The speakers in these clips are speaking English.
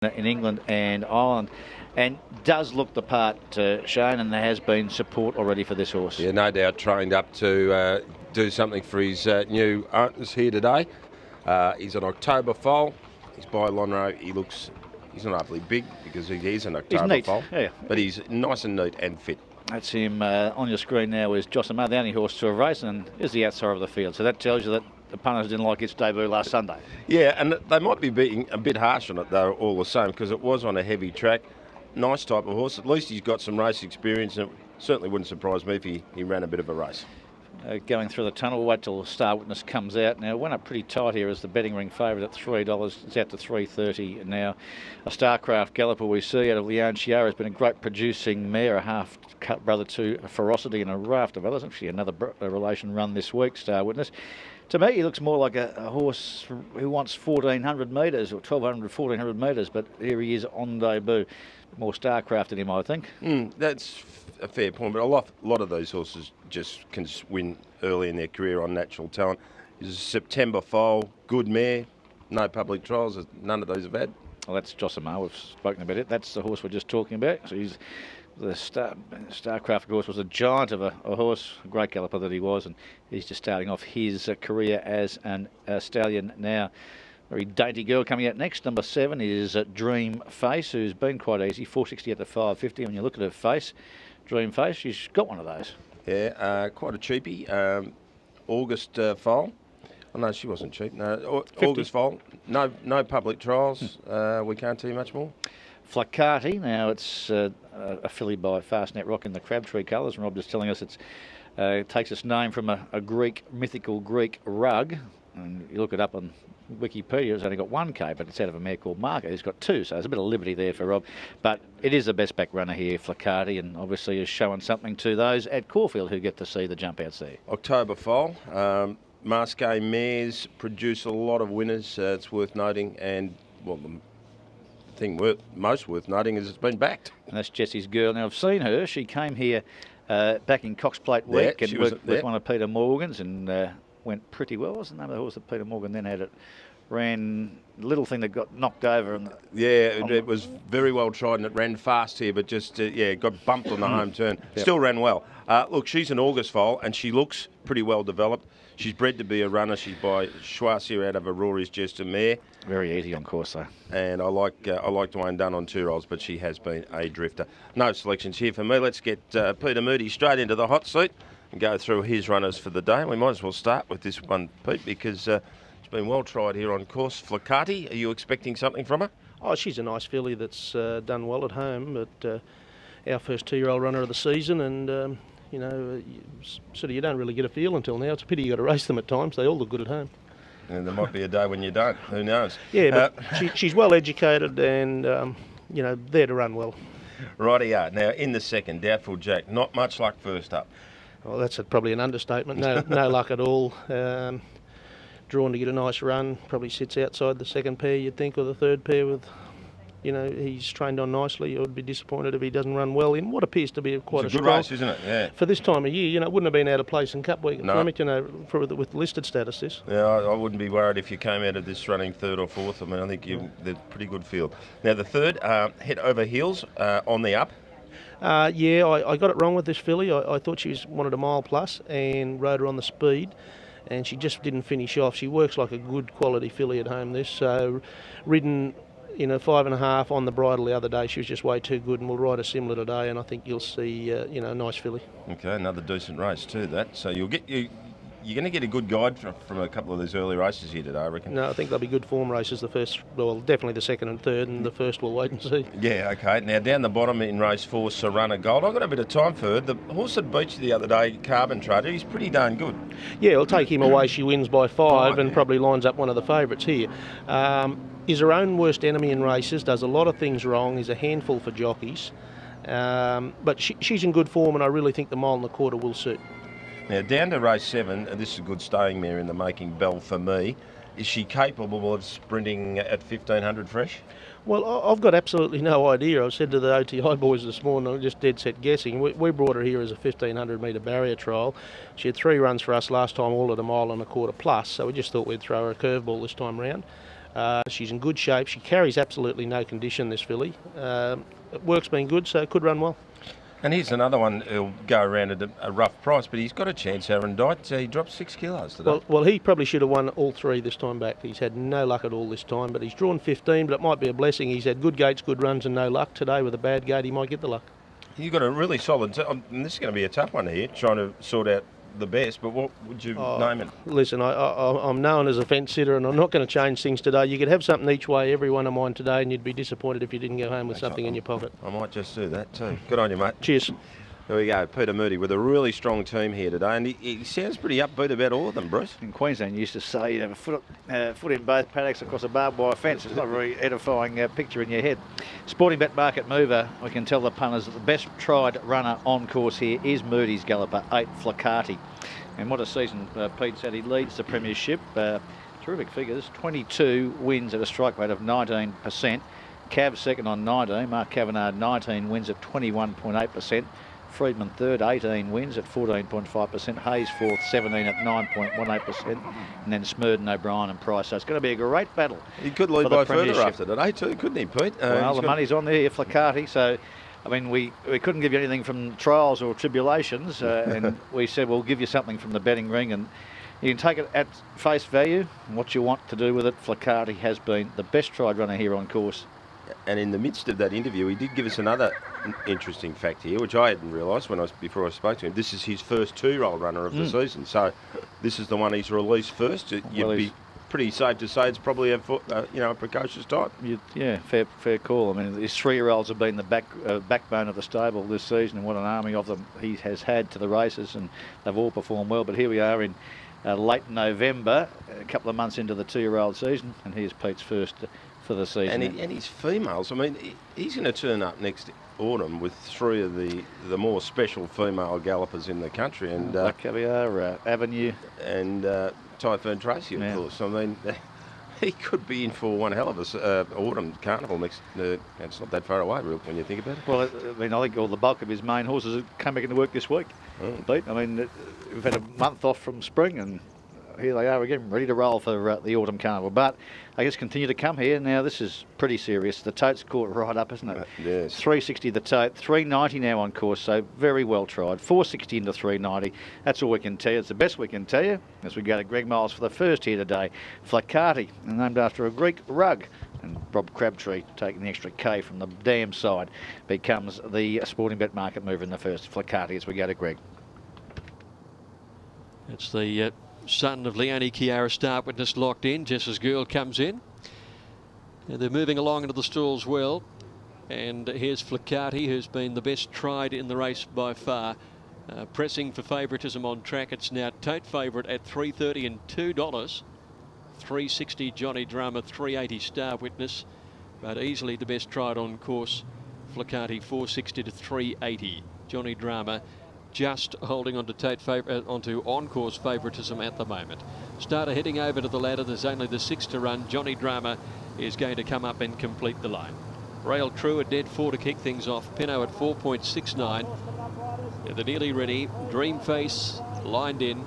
in England and Ireland, and does look the part, Shane, and there has been support already for this horse. Yeah, no doubt trained up to do something for his new owners here today. He's an October foal. He's by Lonhro. He's not overly big because he is an October foal, yeah. But he's nice and neat and fit. That's him on your screen now is Jocelyn, the only horse to have raced, and is the outside of the field. So that tells you that the punters didn't like its debut last Sunday. Yeah, and they might be being a bit harsh on it though, all the same, because it was on a heavy track. Nice type of horse. At least he's got some race experience, and it certainly wouldn't surprise me if he ran a bit of a race. Going through the tunnel, we'll wait till Star Witness comes out. Now, went up pretty tight here as the betting ring favourite at $3. It's out to $3.30 now. A Starcraft Galloper we see out of Leon Chiara has been a great producing mare, a half-cut brother to Ferocity and a raft of others. Actually, another relation run this week, Star Witness. To me, he looks more like a horse who wants 1,400 metres or 1,200, 1,400 metres, but here he is on debut. More Starcraft in him, I think. That's a fair point, but a lot of those horses just can win early in their career on natural talent. He's a September foal, good mare, no public trials, none of those have had. Well, that's Jocelyn. We've spoken about it. That's the horse we're just talking about. So he's the Starcraft horse was a giant of a horse, a great galloper that he was, and he's just starting off his career as a stallion now. Very dainty girl coming out next. Number 7 is Dream Face, who's been quite easy. 460 at the 550. When you look at her face, Dream Face, she's got one of those. Yeah, quite a cheapie. August foal. Oh no, she wasn't cheap. No, August foal. No public trials. We can't tell you much more. Flacati. Now it's a filly by Fastnet Rock in the Crabtree colours, and Rob just telling us it takes its name from a mythical Greek rug. And you look it up on Wikipedia, it's only got 1K, but it's out of a mare called Marco. He's got 2, so there's a bit of liberty there for Rob. But it is the best back runner here, Flacati, and obviously is showing something to those at Caulfield who get to see the jump outs there. October foal. Masqué mares produce a lot of winners. It's worth noting, and well, the thing most worth noting is it's been backed. And that's Jessie's girl. Now I've seen her. She came here back in Cox Plate week and worked with one of Peter Morgan's and went pretty well. What's the name of the horse that Peter Morgan then had? It ran little thing that got knocked over. And it was very well tried, and it ran fast here, but just got bumped on the home turn. Yep. Still ran well. Look, she's an August foal, and she looks pretty well developed. She's bred to be a runner. She's by Schwarzer out of Aurora's Jester mare. Very easy on course though. And I like Dwayne Dunn on 2 rolls, but she has been a drifter. No selections here for me. Let's get Peter Moonee straight into the hot seat and go through his runners for the day. We might as well start with this one, Pete, because it's been well tried here on course. Flacati, are you expecting something from her? Oh, she's a nice filly that's done well at home, but our first 2-year-old runner of the season, and you don't really get a feel until now. It's a pity you got to race them at times. They all look good at home. And there might be a day when you don't. Who knows? Yeah, but she's well educated and there to run well. Rightio. Now in the second, Doubtful Jack. Not much luck first up. Well, that's probably an understatement. No luck at all. Drawn to get a nice run. Probably sits outside the second pair, you'd think, or the third pair with, he's trained on nicely. I would be disappointed if he doesn't run well in what appears to be quite a good race, isn't it? Yeah. For this time of year, it wouldn't have been out of place in Cup Week from it, with listed status this. Yeah, I wouldn't be worried if you came out of this running 3rd or 4th. I mean, I think they're pretty good field. Now the third, Head Over Heels on the up. I got it wrong with this filly. I thought she wanted a mile plus and rode her on the speed, and she just didn't finish off. She works like a good quality filly at home, this. So ridden 5.5 on the bridle the other day. She was just way too good, and we'll ride a similar today, and I think you'll see a nice filly. Okay, another decent race too, that. So you're going to get a good guide from a couple of these early races here today, I reckon. No, I think they'll be good form races. Definitely the second and third, and the first we'll wait and see. Yeah, okay. Now down the bottom in race 4, Serrana Gold. I've got a bit of time for her. The horse that beat you the other day, Carbon Trader, he's pretty darn good. Yeah, we'll take him away. She wins by 5 and probably lines up one of the favourites here. Is her own worst enemy in races, does a lot of things wrong, is a handful for jockeys. But she's in good form, and I really think the 1.25 miles will suit. Now, down to race 7, this is a good staying mare in the making, Bell for me. Is she capable of sprinting at 1,500 fresh? Well, I've got absolutely no idea. I said to the OTI boys this morning, I'm just dead set guessing. We brought her here as a 1,500 metre barrier trial. She had 3 runs for us last time, all at 1.25 miles plus, so we just thought we'd throw her a curveball this time round. She's in good shape. She carries absolutely no condition, this filly. Work's been good, so could run well. And here's another one who'll go around at a rough price, but he's got a chance, Aaron Dight. He dropped 6 kilos today. Well, he probably should have won all 3 this time back. He's had no luck at all this time, but he's drawn 15, but it might be a blessing. He's had good gates, good runs and no luck. Today with a bad gate, he might get the luck. You've got a really solid and this is going to be a tough one here, trying to sort out the best, but what would you name it? Listen, I'm known as a fence sitter, and I'm not going to change things today. You could have something each way, every one of mine today, and you'd be disappointed if you didn't go home with something in your pocket. I might just do that too. Good on you, mate. Cheers. There we go, Peter Moonee with a really strong team here today, and he sounds pretty upbeat about all of them, Bruce. In Queensland, you used to say you'd have a foot in both paddocks across a barbed wire fence. It's not a very edifying picture in your head. Sporting Bet Market Mover, we can tell the punters that the best tried runner on course here is Moody's Galloper, 8 Flicati. And what a season Pete said. He leads the premiership. Terrific figures, 22 wins at a strike rate of 19%. Cav second on 19, Mark Kavanagh 19 wins at 21.8%. Friedman third, 18 wins at 14.5%. Hayes fourth, 17 at 9.18%. And then Smurden, O'Brien and Price. So it's going to be a great battle. He could lead by further after today too, couldn't he, Pete? Well, the money's on there, Flicati. So, I mean, we couldn't give you anything from trials or tribulations. And we said, we'll give you something from the betting ring. And you can take it at face value. And what you want to do with it, Flicati has been the best tried runner here on course. And in the midst of that interview, he did give us another interesting fact here, which I hadn't realised before I spoke to him. This is his first 2-year-old runner of the season, so this is the one he's released first. You'd be pretty safe to say it's probably a precocious type. Yeah, fair call. I mean, his 3-year-olds have been the backbone of the stable this season, and what an army of them he has had to the races, and they've all performed well. But here we are in late November, a couple of months into the 2-year-old season, and here's Pete's first for the season. And his females, I mean, he's going to turn up next autumn with 3 of the more special female gallopers in the country, and Black Caviar, Avenue, and Typhoon Tracy, of course. I mean, he could be in for one hell of a autumn carnival next. It's not that far away, real, when you think about it. Well, I mean, I think all the bulk of his main horses have come back into work this week. Pete, I mean, we've had a month off from spring, and here they are again, ready to roll for the autumn carnival. But I guess continue to come here. Now, this is pretty serious. The tote's caught right up, isn't it? Yes. 360 the tote, 390 now on course, so very well tried. 460 into 390. That's all we can tell you. It's the best we can tell you as we go to Greg Miles for the first here today. Flicati, named after a Greek rug. And Rob Crabtree, taking the extra K from the dam side, becomes the Sporting Bet Market Mover in the first. Flicati as we go to Greg. It's the son of Leonie Chiara Start Witness locked in. Jess's Girl comes in. And they're moving along into the stalls well. And here's Flicati, who's been the best tried in the race by far. Pressing for favouritism on track. It's now tote favourite at $3.30 and $2. 360 Johnny Drama, 380 Star Witness. But easily the best tried on course. Flicati, 460 to 380. Johnny Drama just holding on to onto on-course favouritism at the moment. Starter heading over to the ladder. There's only the 6 to run. Johnny Drama is going to come up and complete the line. Rail True at dead 4 to kick things off. Pinot at 4.69. Yeah, they're nearly ready. Dream Face lined in.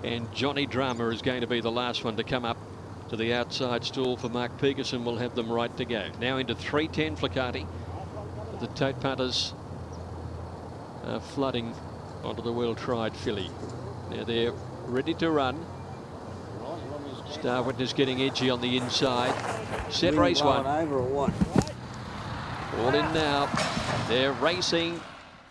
And Johnny Drama is going to be the last one to come up to the outside stall for Mark Peterson. Will have them right to go. Now into 310 Flicati. The tote punters flooding onto the well-tried filly. Now they're ready to run. Star Witness getting edgy on the inside. Set race 1. All in now. They're racing.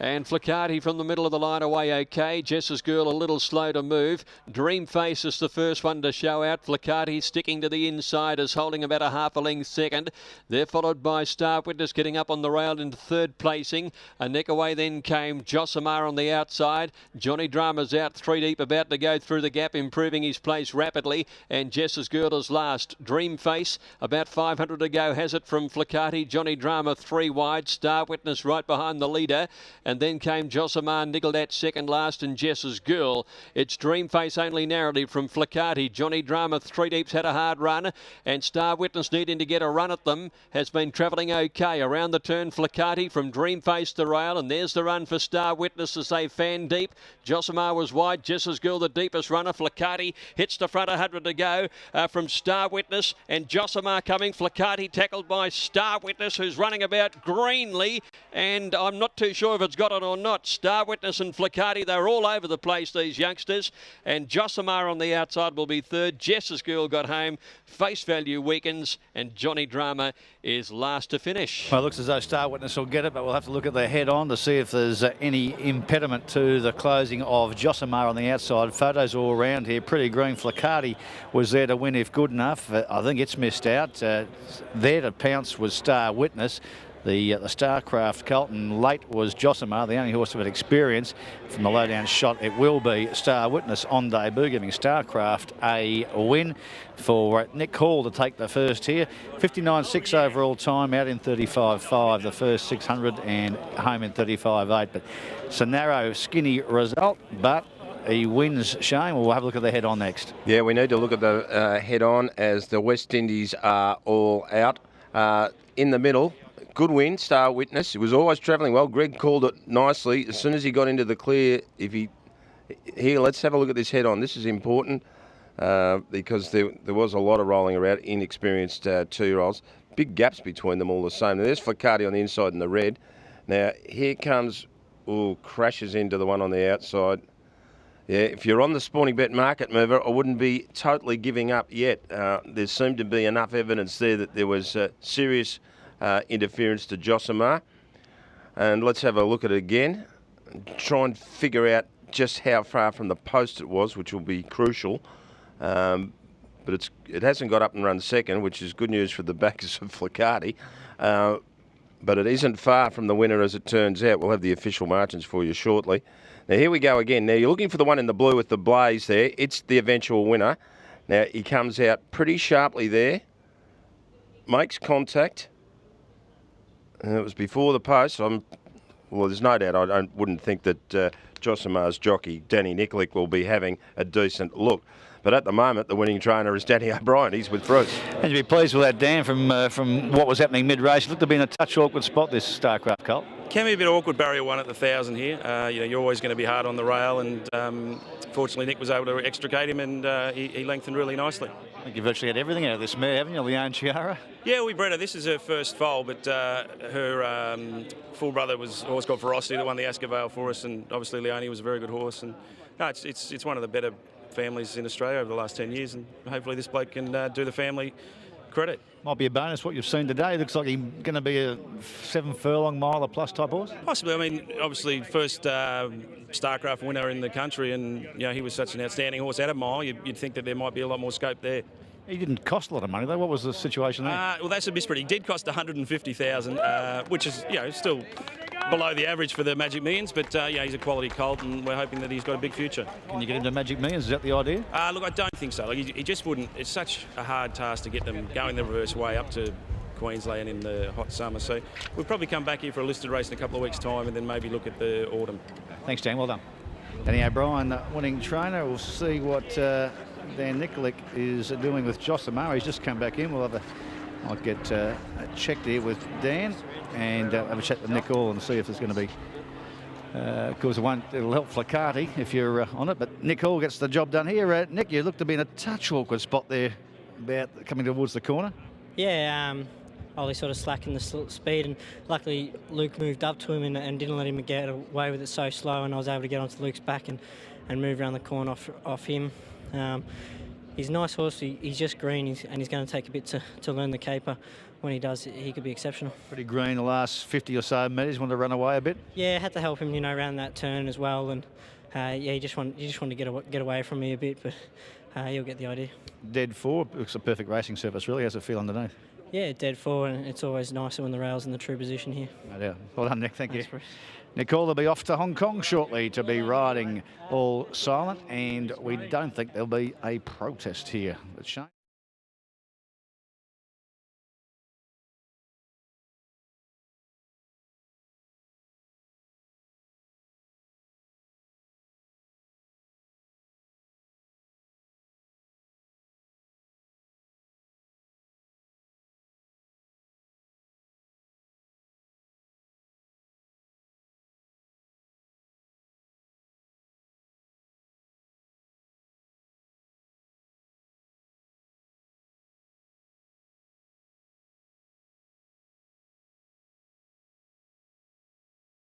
And Flicati from the middle of the line away okay. Jess's Girl a little slow to move. Dream Face is the first one to show out. Flicati sticking to the inside is holding about a half a length second. They're followed by Star Witness getting up on the rail into third placing. A neck away then came Josimar on the outside. Johnny Drama's out 3 deep, about to go through the gap, improving his place rapidly. And Jess's Girl is last. Dream Face about 500 to go has it from Flicati. Johnny Drama 3 wide. Star Witness right behind the leader. and then came Josimar, Nicolet second last, and Jess's Girl. It's Dreamface only narrative from Flicati. Johnny Drama, three deeps, had a hard run, and Star Witness needing to get a run at them has been travelling okay. Around the turn, Flicati from Dreamface to rail, and there's the run for Star Witness to say Fan Deep. Josimar was wide. Jess's Girl, the deepest runner. Flicati hits the front, 100 to go from Star Witness, and Josimar coming. Flicati tackled by Star Witness, who's running about greenly, and I'm not too sure if it's got it or not. Star Witness and Flicati, they're all over the place, these youngsters, and Josimar on the outside will be third. Jess's Girl got home. Face value weakens, and Johnny Drama is last to finish. Well, it looks as though Star Witness will get it, but we'll have to look at the head-on to see if there's any impediment to the closing of Josimar on the outside. Photos all around here. Pretty green. Flicati was there to win if good enough. I think it's missed out. There to pounce was Star Witness. The Starcraft Colton late was Josimar, the only horse with experience. From the low-down shot, it will be Star Witness on debut, giving Starcraft a win for Nick Hall to take the first here. 59.6 overall time, out in 35.5, the first 600, and home in 35.8. But it's a narrow, skinny result, but he wins, Shane. We'll have a look at the head-on next. Yeah, we need to look at the head-on as the West Indies are all out. In the middle, good win, Star Witness. It was always travelling well. Greg called it nicely. As soon as he got into the clear, here, let's have a look at this head-on. This is important because there was a lot of rolling around, inexperienced two-year-olds. Big gaps between them all the same. Now, there's Flicati on the inside in the red. Now, here comes, crashes into the one on the outside. Yeah, if you're on the Sporting Bet market mover, I wouldn't be totally giving up yet. There seemed to be enough evidence there that there was serious interference to Josimar. And let's have a look at it again. Try and figure out just how far from the post it was, which will be crucial. But it hasn't got up and run second, which is good news for the backers of Flicati. But it isn't far from the winner, as it turns out. We'll have the official margins for you shortly. Now, here we go again. Now, you're looking for the one in the blue with the blaze there. It's the eventual winner. Now, he comes out pretty sharply there. Makes contact. And it was before the post. Well, there's no doubt I wouldn't think that Josimar's jockey, Danny Nikolic, will be having a decent look. But at the moment, the winning trainer is Danny O'Brien. He's with Bruce. And you'd be pleased with that, Dan, from what was happening mid-race. It looked to be in a touch awkward spot, this Starcraft Colt. Can be a bit awkward, barrier one at the 1,000 here. You're always going to be hard on the rail, and fortunately Nick was able to extricate him, and he lengthened really nicely. I think you've virtually had everything out of this mare, haven't you, Leone Chiara? Yeah, we bred her. This is her first foal, but her full brother was a horse called Ferocity that won the Ascot Vale for us, and obviously Leone was a very good horse. And no, it's one of the better families in Australia over the last 10 years, and hopefully this bloke can do the family credit. Might be a bonus what you've seen today. Looks like he's going to be a 7 furlong miler plus type horse. Possibly. I mean, obviously first Starcraft winner in the country, and he was such an outstanding horse out of mile. You'd think that there might be a lot more scope there. He didn't cost a lot of money though. What was the situation there? Well, that's a misprint. He did cost 150,000, which is still below the average for the Magic Millions, but he's a quality colt, and we're hoping that he's got a big future. Can you get him to Magic Millions? Is that the idea? Look, I don't think so. Like, he just wouldn't. It's such a hard task to get them going the reverse way up to Queensland in the hot summer. So we'll probably come back here for a listed race in a couple of weeks' time, and then maybe look at the autumn. Thanks, Dan. Well done. Danny O'Brien, winning trainer. We'll see what Dan Nikolic is doing with Josimar. He's just come back in. I'll get a check there with Dan and have a chat with Nick Hall and see if there's going to be. Of course, it'll help Flicati if you're on it, but Nick Hall gets the job done here. Nick, you look to be in a touch awkward spot there, about coming towards the corner. Yeah, Ollie sort of slacking the speed, and luckily Luke moved up to him and didn't let him get away with it so slow, and I was able to get onto Luke's back and move around the corner off him. He's a nice horse. He's just green, and he's going to take a bit to learn the caper. When he does, he could be exceptional. Pretty green the last 50 or so metres. Wanted to run away a bit. Yeah, had to help him, around that turn as well. And you just want to get away from me a bit, but you'll get the idea. Dead 4 looks a perfect racing surface. Really, how's it feel underneath? Yeah, dead 4, and it's always nicer when the rail's in the true position here. No doubt. Well done, Nick. Thank you. Bruce. Nicole will be off to Hong Kong shortly to be riding all silent, and we don't think there'll be a protest here. But Shane.